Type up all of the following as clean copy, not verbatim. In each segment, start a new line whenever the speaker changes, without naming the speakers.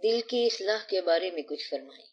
دل کی اصلاح کے بارے میں کچھ فرمائیں۔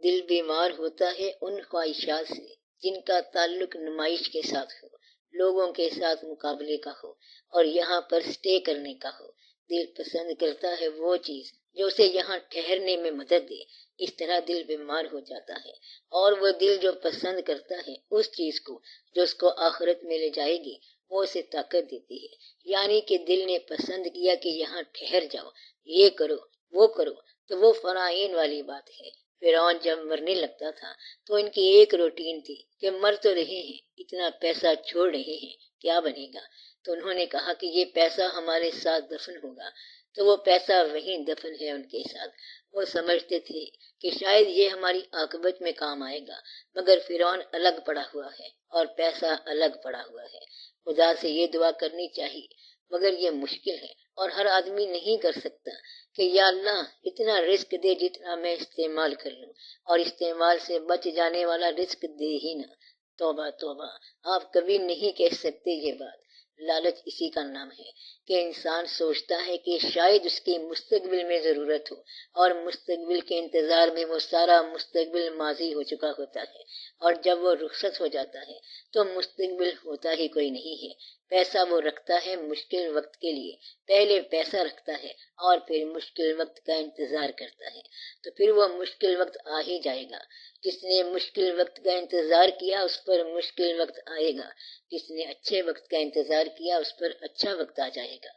دل بیمار ہوتا ہے ان خواہشات سے جن کا تعلق نمائش کے ساتھ ہو، لوگوں کے ساتھ مقابلے کا ہو اور یہاں پر سٹے کرنے کا ہو۔ دل پسند کرتا ہے وہ چیز جو اسے یہاں ٹھہرنے میں مدد دے، اس طرح دل بیمار ہو جاتا ہے۔ اور وہ دل جو پسند کرتا ہے اس چیز کو جو اس کو آخرت میں لے جائے گی، وہ اسے طاقت دیتی ہے۔ یعنی کہ دل نے پسند کیا کہ یہاں ٹھہر جاؤ، یہ کرو وہ کرو، تو وہ فرائین والی بات ہے۔ فرعون جب مرنے لگتا تھا تو ان کی ایک روٹین تھی کہ مر تو رہے ہیں، اتنا پیسہ چھوڑ رہے ہیں، کیا بنے گا؟ تو انہوں نے کہا کہ یہ پیسہ ہمارے ساتھ دفن ہوگا، تو وہ پیسہ وہیں دفن ہے ان کے ساتھ۔ وہ سمجھتے تھے کہ شاید یہ ہماری عاقبت میں کام آئے گا، مگر فرعون الگ پڑا ہوا ہے اور پیسہ الگ پڑا ہوا ہے۔ خدا سے یہ دعا کرنی چاہیے، مگر یہ مشکل ہے اور ہر آدمی نہیں کر سکتا کہ یا اللہ اتنا رزق دے جتنا میں استعمال کر لوں، اور استعمال سے بچ جانے والا رزق دے ہی نہ۔ توبہ توبہ، آپ کبھی نہیں کہہ سکتے یہ بات۔ لالچ اسی کا نام ہے کہ انسان سوچتا ہے کہ شاید اس کی مستقبل میں ضرورت ہو، اور مستقبل کے انتظار میں وہ سارا مستقبل ماضی ہو چکا ہوتا ہے، اور جب وہ رخصت ہو جاتا ہے تو مستقبل ہوتا ہی کوئی نہیں ہے۔ پیسہ وہ رکھتا ہے مشکل وقت کے لیے، پہلے پیسہ رکھتا ہے اور پھر مشکل وقت کا انتظار کرتا ہے، تو پھر وہ مشکل وقت آ ہی جائے گا۔ جس نے مشکل وقت کا انتظار کیا اس پر مشکل وقت آئے گا، جس نے اچھے وقت کا انتظار کیا اس پر اچھا وقت آ جائے گا۔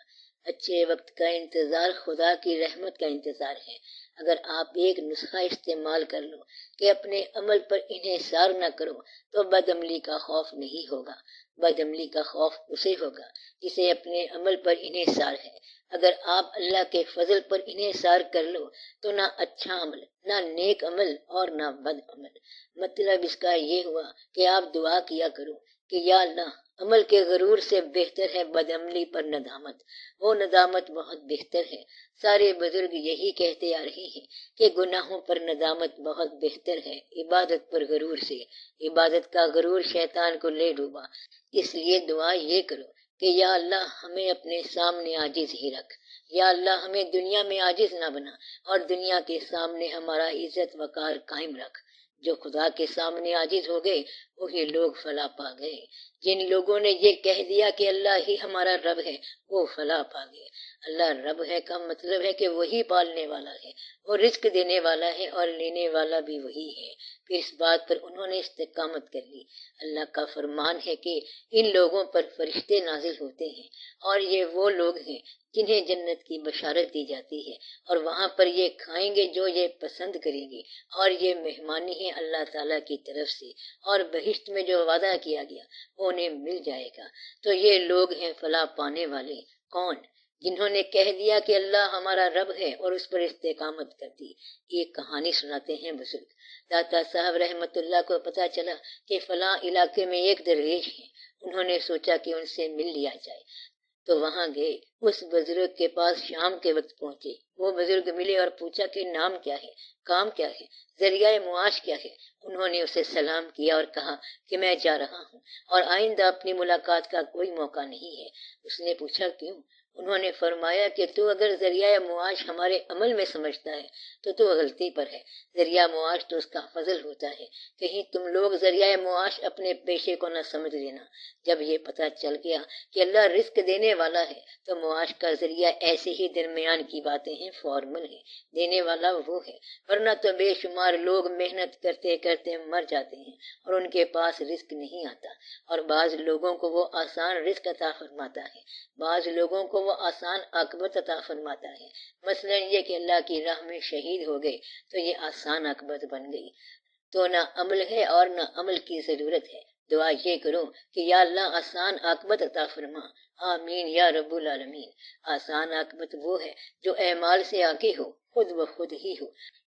اچھے وقت کا انتظار خدا کی رحمت کا انتظار ہے۔ اگر آپ ایک نسخہ استعمال کر لو کہ اپنے عمل پر انحصار نہ کرو تو بدعملی کا خوف نہیں ہوگا۔ بدعملی کا خوف اسے ہوگا جسے اپنے عمل پر انحصار ہے۔ اگر آپ اللہ کے فضل پر انحصار کر لو تو نہ اچھا عمل، نہ نیک عمل اور نہ بد عمل۔ مطلب اس کا یہ ہوا کہ آپ دعا کیا کرو کہ یا اللہ عمل کے غرور سے بہتر ہے بدعملی پر ندامت، وہ ندامت بہت بہتر ہے۔ سارے بزرگ یہی کہتے آ رہے ہیں کہ گناہوں پر ندامت بہت بہتر ہے عبادت پر غرور سے۔ عبادت کا غرور شیطان کو لے ڈوبا۔ اس لیے دعا یہ کرو کہ یا اللہ ہمیں اپنے سامنے عاجز ہی رکھ، یا اللہ ہمیں دنیا میں عاجز نہ بنا اور دنیا کے سامنے ہمارا عزت وقار قائم رکھ۔ جو خدا کے سامنے عاجز ہو گئے وہی لوگ فلاح پا گئے۔ جن لوگوں نے یہ کہہ دیا کہ اللہ ہی ہمارا رب ہے وہ فلاح پا گئے۔ اللہ رب ہے کا مطلب ہے کہ وہی پالنے والا ہے، وہ رزق دینے والا ہے اور لینے والا بھی وہی ہے۔ پھر اس بات پر انہوں نے استقامت کر لی۔ اللہ کا فرمان ہے کہ ان لوگوں پر فرشتے نازل ہوتے ہیں، اور یہ وہ لوگ ہیں جنہیں جنت کی بشارت دی جاتی ہے، اور وہاں پر یہ کھائیں گے جو یہ پسند کریں گے، اور یہ مہمانی ہے اللہ تعالیٰ کی طرف سے، اور بہشت میں جو وعدہ کیا گیا وہ انہیں مل جائے گا۔ تو یہ لوگ ہیں فلاح پانے والے۔ کون؟ جنہوں نے کہہ دیا کہ اللہ ہمارا رب ہے اور اس پر استقامت کر دی۔ ایک کہانی سناتے ہیں بزرگ۔ داتا صاحب رحمت اللہ کو پتا چلا کہ فلاں علاقے میں ایک درویش ہے۔ انہوں نے سوچا کہ ان سے مل لیا جائے، تو وہاں گئے۔ اس بزرگ کے پاس شام کے وقت پہنچے۔ وہ بزرگ ملے اور پوچھا کہ نام کیا ہے، کام کیا ہے، ذریعہ معاش کیا ہے۔ انہوں نے اسے سلام کیا اور کہا کہ میں جا رہا ہوں اور آئندہ اپنی ملاقات کا کوئی موقع نہیں ہے۔ اس نے پوچھا کیوں؟ انہوں نے فرمایا کہ تو اگر ذریعہ معاش ہمارے عمل میں سمجھتا ہے تو غلطی پر ہے۔ ذریعہ معاش تو اس کا فضل ہوتا ہے، کہیں تم لوگ ذریعہ معاش اپنے پیشے کو نہ سمجھ لینا۔ جب یہ پتہ چل گیا کہ اللہ رزق دینے والا ہے تو معاش کا ذریعہ ایسے ہی درمیان کی باتیں ہیں، فارمل ہیں، دینے والا وہ ہے۔ ورنہ تو بے شمار لوگ محنت کرتے کرتے مر جاتے ہیں اور ان کے پاس رزق نہیں آتا، اور بعض لوگوں کو وہ آسان رزق عطا فرماتا ہے، بعض لوگوں کو وہ آسان عاقبت عطا فرماتا ہے۔ مثلا یہ کہ اللہ کی راہ میں شہید ہو گئے تو یہ آسان عاقبت بن گئی۔ تو نہ عمل ہے اور نہ عمل کی ضرورت ہے۔ دعا یہ کرو کہ یا اللہ آسان عاقبت عطا فرما، آمین یا رب العالمین۔ آسان عاقبت وہ ہے جو اعمال سے آگے ہو، خود بخود ہی ہو۔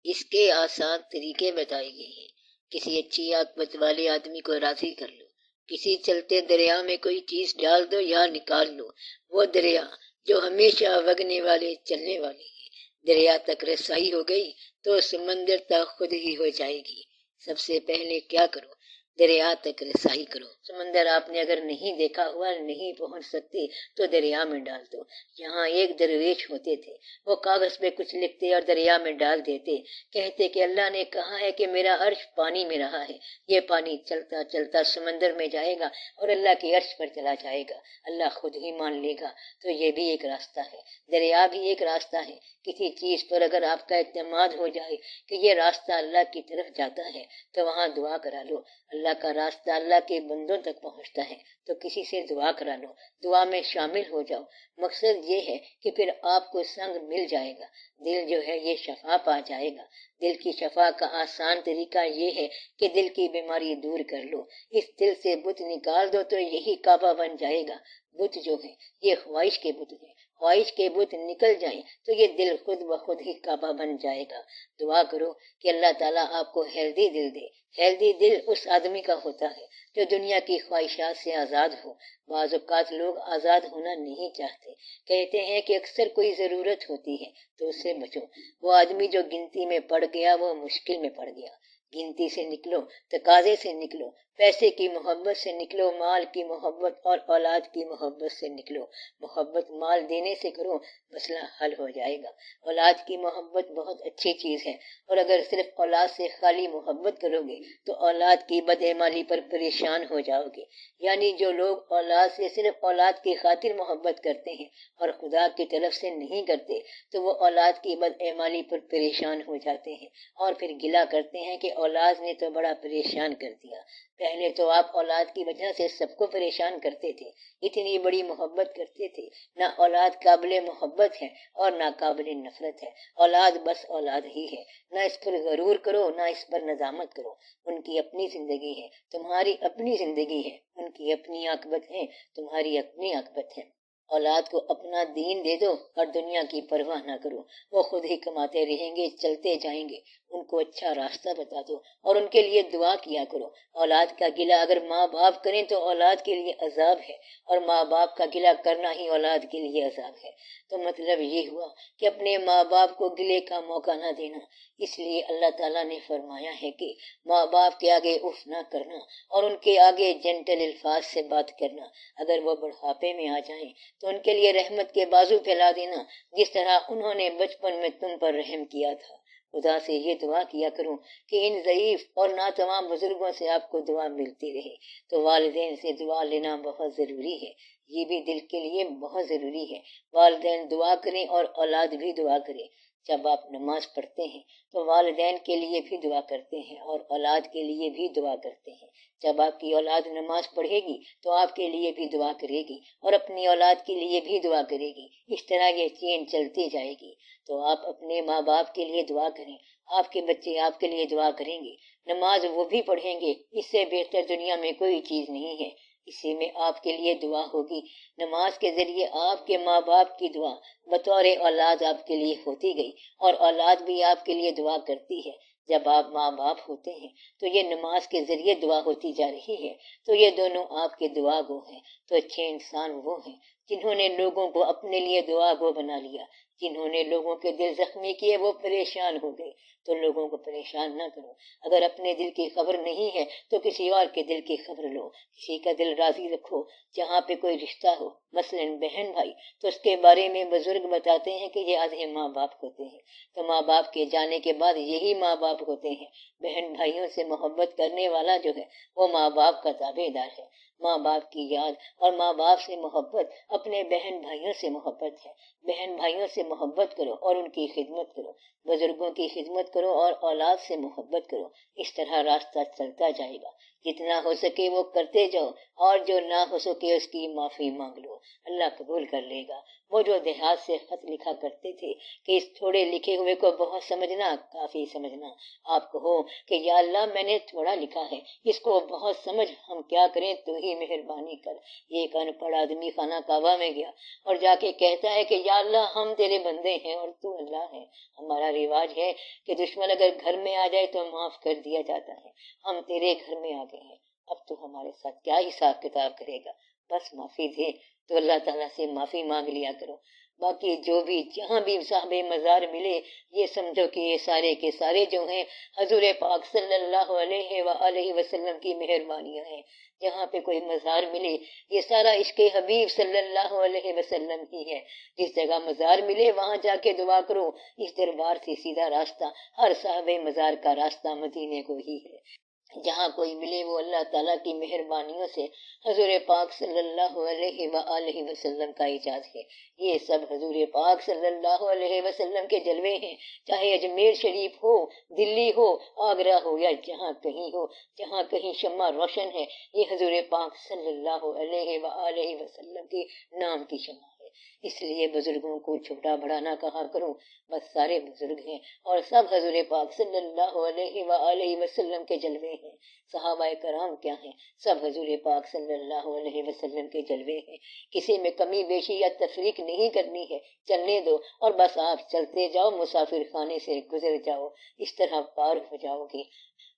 اس کے آسان طریقے بتائے گئے ہیں۔ کسی اچھی عاقبت والے آدمی کو راضی کر لو، کسی چلتے دریا میں کوئی چیز ڈال دو یا نکال لو، وہ دریا جو ہمیشہ وگنے والے چلنے والے ہیں۔ دریا تک رسائی ہو گئی تو سمندر تک خود ہی ہو جائے گی۔ سب سے پہلے کیا کرو؟ دریا تک رسائی کرو۔ سمندر آپ نے اگر نہیں دیکھا ہوا، نہیں پہنچ سکتے تو دریا میں ڈال دو۔ یہاں ایک درویش ہوتے تھے، وہ کاغذ پہ کچھ لکھتے اور دریا میں ڈال دیتے، کہتے کہ اللہ نے کہا ہے کہ میرا عرش پانی میں رہا ہے، یہ پانی چلتا چلتا سمندر میں جائے گا اور اللہ کے عرش پر چلا جائے گا، اللہ خود ہی مان لے گا۔ تو یہ بھی ایک راستہ ہے، دریا بھی ایک راستہ ہے۔ کسی چیز پر اگر آپ کا اعتماد ہو جائے کہ یہ راستہ اللہ کی طرف جاتا ہے تو وہاں دعا کرا لو۔ اللہ کا راستہ اللہ کے بندوں تک پہنچتا ہے تو کسی سے دعا کرا لو، دعا میں شامل ہو جاؤ۔ مقصد یہ ہے کہ پھر آپ کو سنگ مل جائے گا، دل جو ہے یہ شفا پا جائے گا۔ دل کی شفا کا آسان طریقہ یہ ہے کہ دل کی بیماری دور کر لو، اس دل سے بت نکال دو تو یہی کعبہ بن جائے گا۔ بت جو ہے یہ خواہش کے بت ہیں، خواہش کے بت نکل جائیں تو یہ دل خود بخود ہی کعبہ بن جائے گا۔ دعا کرو کہ اللہ تعالیٰ آپ کو ہیلدی دل دے۔ ہیلدی دل اس آدمی کا ہوتا ہے جو دنیا کی خواہشات سے آزاد ہو۔ بعض اوقات لوگ آزاد ہونا نہیں چاہتے، کہتے ہیں کہ اکثر کوئی ضرورت ہوتی ہے تو اس سے بچو۔ وہ آدمی جو گنتی میں پڑ گیا وہ مشکل میں پڑ گیا۔ گنتی سے نکلو، تقاضے سے نکلو، پیسے کی محبت سے نکلو، مال کی محبت اور اولاد کی محبت سے نکلو۔ محبت مال دینے سے کرو، مسئلہ حل ہو جائے گا۔ اولاد کی محبت بہت اچھی چیز ہے، اور اگر صرف اولاد سے خالی محبت کرو گے تو اولاد کی بدعمالی پر پریشان ہو جاؤ گے۔ یعنی جو لوگ اولاد سے صرف اولاد کی خاطر محبت کرتے ہیں اور خدا کی طرف سے نہیں کرتے تو وہ اولاد کی بدعمالی پر پریشان ہو جاتے ہیں اور پھر گلہ کرتے ہیں کہ اولاد نے تو بڑا پریشان کر دیا۔ پہلے تو آپ اولاد کی وجہ سے سب کو پریشان کرتے تھے، اتنی بڑی محبت کرتے تھے۔ نہ اولاد قابل محبت ہے اور نہ قابل نفرت ہے، اولاد بس اولاد ہی ہے۔ نہ اس پر غرور کرو، نہ اس پر ندامت کرو۔ ان کی اپنی زندگی ہے، تمہاری اپنی زندگی ہے، ان کی اپنی عاقبت ہے، تمہاری اپنی عاقبت ہے۔ اولاد کو اپنا دین دے دو اور دنیا کی پرواہ نہ کرو، وہ خود ہی کماتے رہیں گے، چلتے جائیں گے۔ ان کو اچھا راستہ بتا دو اور ان کے لیے دعا کیا کرو۔ اولاد کا گلہ اگر ماں باپ کریں تو اولاد کے لیے عذاب ہے، اور ماں باپ کا گلہ کرنا ہی اولاد کے لیے عذاب ہے۔ تو مطلب یہ ہوا کہ اپنے ماں باپ کو گلے کا موقع نہ دینا۔ اس لیے اللہ تعالیٰ نے فرمایا ہے کہ ماں باپ کے آگے اف نہ کرنا اور ان کے آگے جنٹل الفاظ سے بات کرنا۔ اگر وہ بڑھاپے میں آ جائیں تو ان کے لیے رحمت کے بازو پھیلا دینا، جس طرح انہوں نے بچپن میں تم پر رحم کیا تھا۔ خدا سے یہ دعا کیا کروں کہ ان ضعیف اور ناتمام بزرگوں سے آپ کو دعا ملتی رہے۔ تو والدین سے دعا لینا بہت ضروری ہے، یہ بھی دل کے لیے بہت ضروری ہے۔ والدین دعا کریں اور اولاد بھی دعا کرے۔ جب آپ نماز پڑھتے ہیں تو والدین کے لیے بھی دعا کرتے ہیں اور اولاد کے لیے بھی دعا کرتے ہیں۔ جب آپ کی اولاد نماز پڑھے گی تو آپ کے لیے بھی دعا کرے گی اور اپنی اولاد کے لیے بھی دعا کرے گی، اس طرح یہ چین چلتی جائے گی۔ تو آپ اپنے ماں باپ کے لیے دعا کریں، آپ کے بچے آپ کے لیے دعا کریں گے، نماز وہ بھی پڑھیں گے۔ اس سے بہتر دنیا میں کوئی چیز نہیں ہے، اسی میں آپ کے لیے دعا ہوگی۔ نماز کے ذریعے آپ کے ماں باپ کی دعا بطور اولاد آپ کے لیے ہوتی گئی اور اولاد بھی آپ کے لیے دعا کرتی ہے۔ جب آپ ماں باپ ہوتے ہیں تو یہ نماز کے ذریعے دعا ہوتی جا رہی ہے، تو یہ دونوں آپ کے دعا گو ہیں۔ تو اچھے انسان وہ ہیں جنہوں نے لوگوں کو اپنے لیے دعا گو بنا لیا، جنہوں نے لوگوں کے دل زخمی کیے، وہ پریشان ہو گئے۔ تو لوگوں کو پریشان نہ کرو، اگر اپنے دل کی خبر نہیں ہے تو کسی اور کے دل کی خبر لو، کسی کا دل راضی رکھو۔ جہاں پہ کوئی رشتہ ہو، مثلاً بہن بھائی، تو اس کے بارے میں بزرگ بتاتے ہیں کہ یہ آدھے ماں باپ ہوتے ہیں، تو ماں باپ کے جانے کے بعد یہی ماں باپ ہوتے ہیں۔ بہن بھائیوں سے محبت کرنے والا جو ہے وہ ماں باپ کا تابع دار ہے۔ ماں باپ کی یاد اور ماں باپ سے محبت اپنے بہن بھائیوں سے محبت ہے۔ بہن بھائیوں سے محبت کرو اور ان کی خدمت کرو، بزرگوں کی خدمت کرو اور اولاد سے محبت کرو۔ اس طرح راستہ چلتا جائے گا، جتنا ہو سکے وہ کرتے جاؤ اور جو نہ ہو سکے اس کی معافی مانگ لو، اللہ قبول کر لے گا۔ وہ جو دیہات سے خط لکھا کرتے تھے کہ اس تھوڑے لکھے ہوئے کو بہت سمجھنا، کافی سمجھنا، آپ کہو کہ یا اللہ میں نے تھوڑا لکھا ہے، اس کو بہت سمجھ، ہم کیا کریں، تو ہی مہربانی کر۔ ایک ان پڑھ آدمی خانہ کعبہ میں گیا اور جا کے کہتا ہے کہ یا اللہ ہم تیرے بندے ہیں اور تو اللہ ہے۔ ہمارا رواج ہے کہ دشمن اگر گھر میں آ جائے تو معاف کر دیا جاتا ہے، ہم تیرے گھر میں آ گئے ہیں، اب تو ہمارے ساتھ کیا حساب کتاب کرے گا، بس معافی دے۔ تو اللہ تعالیٰ سے معافی مانگ لیا کرو۔ باقی جو بھی جہاں بھی صاحب مزار ملے یہ سمجھو کہ یہ سارے کے سارے جو ہیں حضور پاک صلی اللہ علیہ وآلہ وسلم کی مہربانیاں ہیں. جہاں پہ کوئی مزار ملے یہ سارا عشق حبیب صلی اللہ علیہ وسلم ہی ہے. جس جگہ مزار ملے وہاں جا کے دعا کرو. اس دربار سے سیدھا راستہ ہر صاحب مزار کا راستہ مدینے کو ہی ہے. جہاں کوئی ملے وہ اللہ تعالیٰ کی مہربانیوں سے حضور پاک صلی اللہ علیہ وآلہ وسلم کا اعجاز ہے. یہ سب حضور پاک صلی اللہ علیہ وسلم کے جلوے ہیں. چاہے اجمیر شریف ہو، دلی ہو، آگرہ ہو، یا جہاں کہیں ہو، جہاں کہیں شمع روشن ہے یہ حضور پاک صلی اللہ علیہ وآلہ وسلم کے نام کی شمع ہے. اس لیے بزرگوں کو چھوٹا بڑا نہ کہا کرو، بس سارے بزرگ ہیں اور سب حضور پاک صلی اللہ علیہ وآلہ وسلم کے جلوے ہیں. صحابہ کرام کیا ہیں؟ سب حضور پاک صلی اللہ علیہ وسلم کے جلوے ہیں. کسی میں کمی بیشی یا تفریق نہیں کرنی ہے، چلنے دو اور بس آپ چلتے جاؤ، مسافر خانے سے گزر جاؤ، اس طرح پار ہو جاؤ گے.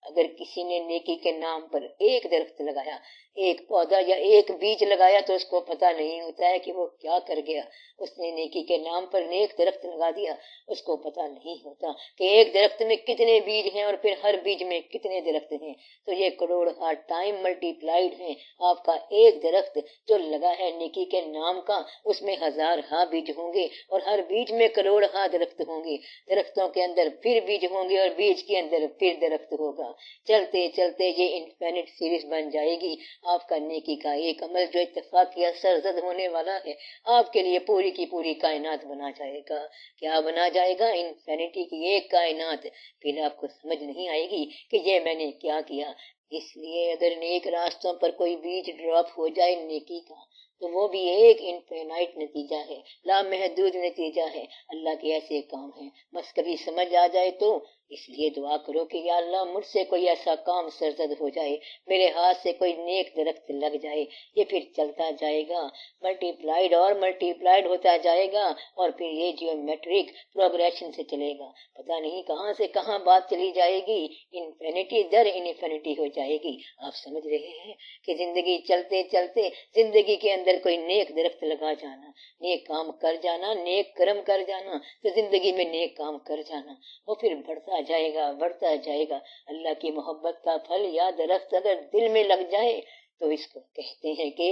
اگر کسی نے نیکی کے نام پر ایک درخت لگایا، ایک پودا یا ایک بیج لگایا تو اس کو پتہ نہیں ہوتا ہے کہ وہ کیا کر گیا. اس نے نیکی کے نام پر نیک درخت لگا دیا، اس کو پتہ نہیں ہوتا کہ ایک درخت میں کتنے بیج ہیں اور پھر ہر بیج میں کتنے درخت ہیں. تو یہ کروڑ ہا ٹائم ملٹی پلائڈ ہیں. آپ کا ایک درخت جو لگا ہے نیکی کے نام کا، اس میں ہزار ہا بیج ہوں گے اور ہر بیج میں کروڑ ہا درخت ہوں گے. درختوں کے اندر پھر بیج ہوں گے اور بیج کے اندر پھر درخت ہوگا. چلتے چلتے یہ انفینٹ سیریز بن جائے گی. آپ کا نیکی کا ایک عمل جو اتفاقیہ سرزد ہونے والا ہے آپ کے لیے پوری کی پوری کائنات بنا جائے گا. کیا بنا جائے گا؟ انفینٹی کی ایک کائنات. پھر آپ کو سمجھ نہیں آئے گی کہ یہ میں نے کیا کیا. اس لیے اگر نیک راستوں پر کوئی بیج ڈراپ ہو جائے نیکی کا تو وہ بھی ایک انفینائٹ نتیجہ ہے، لامحدود نتیجہ ہے. اللہ کے ایسے کام ہیں، بس کبھی سمجھ آ جائے تو. اس لیے دعا کرو کہ یا اللہ مجھ سے کوئی ایسا کام سرزد ہو جائے، میرے ہاتھ سے کوئی نیک درخت لگ جائے. یہ پھر چلتا جائے گا، ملٹی پلائڈ اور ملٹی پلائڈ ہوتا جائے گا اور پھر یہ جیومیٹرک پروگریشن سے چلے گا. پتہ نہیں کہاں سے کہاں بات چلی جائے گی، انفینٹی در انفینٹی ہو جائے گی. آپ سمجھ رہے ہیں کہ زندگی چلتے چلتے زندگی کے اندر کوئی نیک درخت لگا جانا، نیک کام کر جانا، نیک کرم کر جانا، تو زندگی میں نیک کام کر جانا، وہ پھر بڑھتا جائے گا بڑھتا جائے گا. اللہ کی محبت کا پھل یا درخت اگر دل میں لگ جائے تو اس کو کہتے ہیں کہ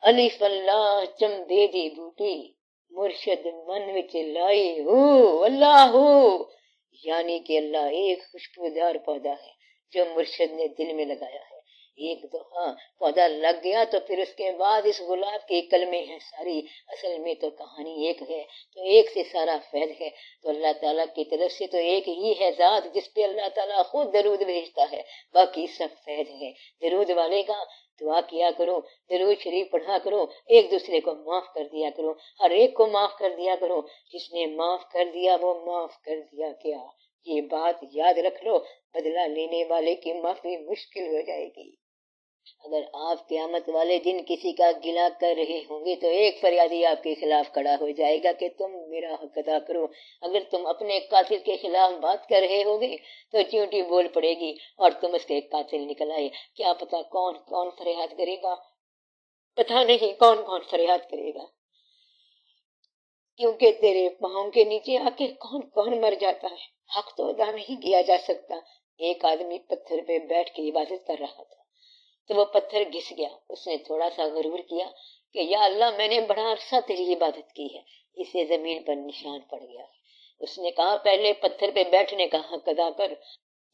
الف اللہ چم دے دی بوٹی مرشد من وچ لائی ہو اللہ ہو. یعنی کہ اللہ ایک خوشبودار پودا ہے جو مرشد نے دل میں لگایا ہے. ایک دفعہ پودا لگ گیا تو پھر اس کے بعد اس گلاب کے کلمے ہیں ساری. اصل میں تو کہانی ایک ہے، تو ایک سے سارا فیض ہے. تو اللہ تعالیٰ کی طرف سے تو ایک ہی ہے ذات جس پہ اللہ تعالیٰ خود درود بھیجتا ہے، باقی سب فیض ہے. درود والے کا دعا کیا کرو، درود شریف پڑھا کرو، ایک دوسرے کو معاف کر دیا کرو، ہر ایک کو معاف کر دیا کرو. جس نے معاف کر دیا وہ معاف کر دیا کیا. یہ بات یاد رکھ لو، بدلہ لینے والے کی معافی مشکل ہو جائے گی. اگر آپ قیامت والے دن کسی کا گلہ کر رہے ہوں گے تو ایک فریادی آپ کے خلاف کھڑا ہو جائے گا کہ تم میرا حق ادا کرو. اگر تم اپنے قاتل کے خلاف بات کر رہے ہوگے تو چیونٹی بول پڑے گی اور تم اس کے قاتل نکل آئے. کیا پتا کون کون فریاد کرے گا، پتہ نہیں کون کون فریاد کرے گا، کیونکہ تیرے پاؤں کے نیچے آ کے کون کون مر جاتا ہے. حق تو ادا نہیں کیا جا سکتا. ایک آدمی پتھر پہ بیٹھ کے عبادت کر رہا تھا تو وہ پتھر گھس گیا. اس نے تھوڑا سا غرور کیا کہ یا اللہ میں نے بڑا عرصہ تیری عبادت کی ہے. اسے زمین پر نشان پڑ گیا. اس نے کہا پہلے پتھر پہ بیٹھنے کا حق ادا کر.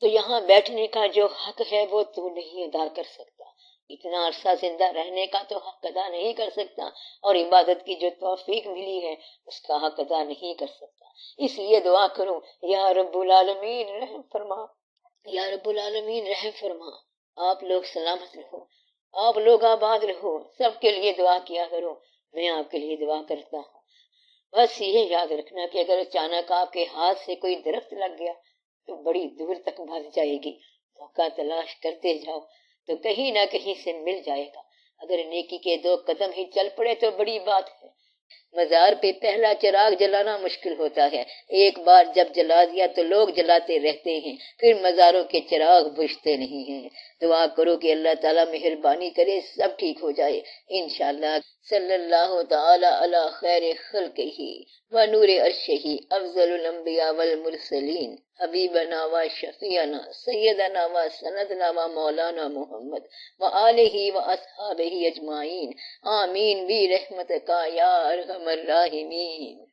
تو یہاں بیٹھنے کا جو حق ہے وہ تو نہیں ادا کر سکتا. اتنا عرصہ زندہ رہنے کا تو حق ادا نہیں کر سکتا اور عبادت کی جو توفیق ملی ہے اس کا حق ادا نہیں کر سکتا. اس لیے دعا کرو یا رب العالمین رحم فرما، یا رب العالمین رحم فرما. آپ لوگ سلامت رہو، آپ لوگ آباد رہو، سب کے لیے دعا کیا کرو. میں آپ کے لیے دعا کرتا ہوں. بس یہ یاد رکھنا کہ اگر اچانک آپ کے ہاتھ سے کوئی درخت لگ گیا تو بڑی دور تک بھاگ جائے گی. موقع تلاش کرتے جاؤ تو کہیں نہ کہیں سے مل جائے گا. اگر نیکی کے 2 قدم ہی چل پڑے تو بڑی بات ہے. مزار پہ پہلا چراغ جلانا مشکل ہوتا ہے، ایک بار جب جلا دیا تو لوگ جلاتے رہتے ہیں، پھر مزاروں کے چراغ بجھتے نہیں ہیں۔ دعا کرو کہ اللہ تعالیٰ مہربانی کرے سب ٹھیک ہو جائے انشاءاللہ۔ صلی اللہ تعالی علی خیر خلقہ و نور عرشہ افضل الانبیاء والمرسلین حبیبنا و شفیعنا سیدنا و سندنا و مولانا محمد و آلہ و اصحابہ اجمعین آمین برحمتک یا ارحم الراحمین۔